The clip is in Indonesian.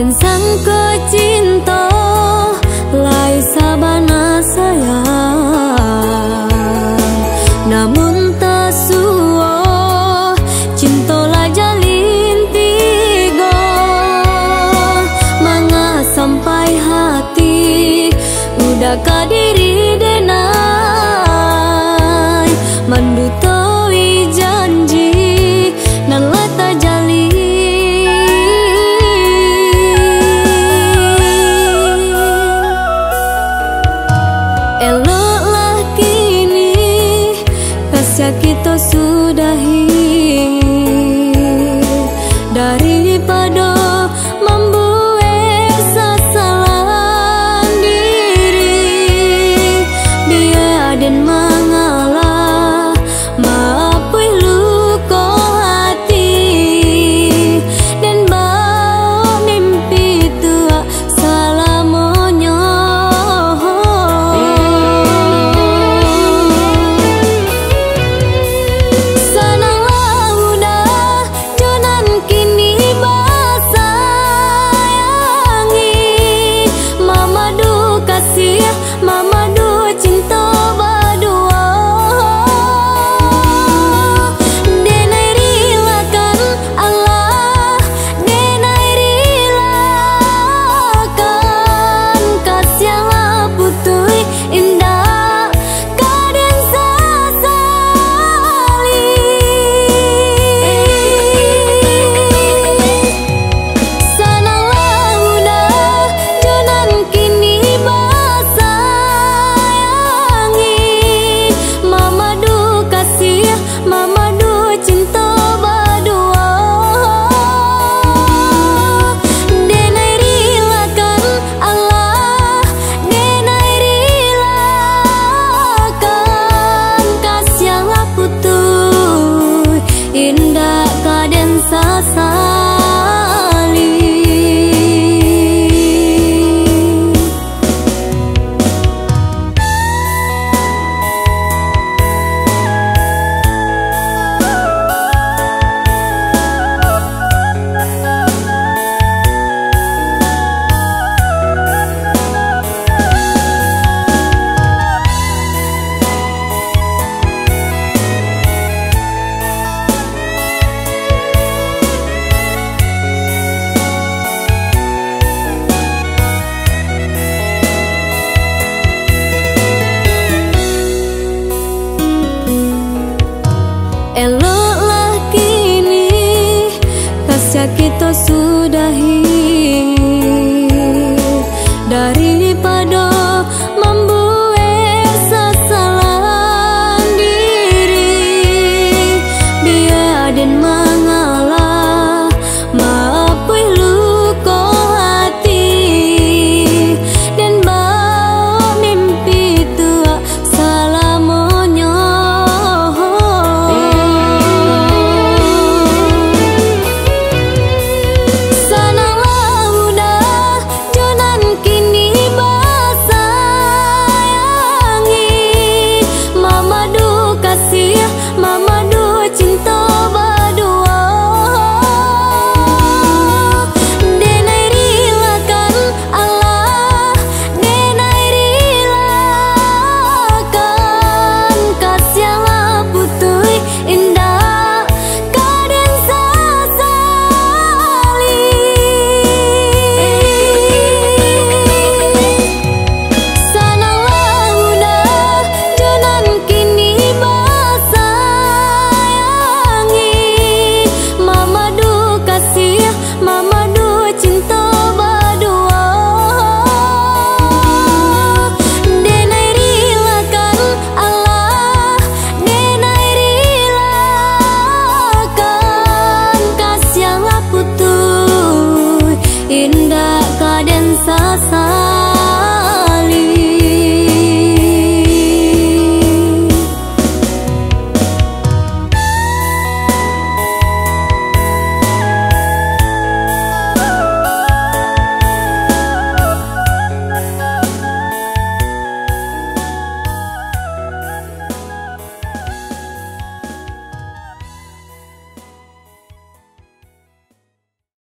kaden sangko cinta lai sabana sayang, namun tak suwo cinta lah jalin tigo, manga sampai hati udah kadiri denai mandutoi janji nan lata jali. Eloklah kini kasih kita sudahi, daripada membuat sesalan diri. Dia dan mengalah maafui luka hati, dan bawa mimpi tua selamanya. Sananglah udah jonan kini basayangi, mama du kasih, mama du cinta berdua. Denai rilakan Allah, denai rilakan kasihlah putui indah kaden sasali. Sananglah udah jonan kini basayangi, mama du kasih, mama du cinta berdua. Denai rilakan Allah, denai rilakan kasihlah putui indah kaden sasali. Eloklah kini kasih kita sudahi,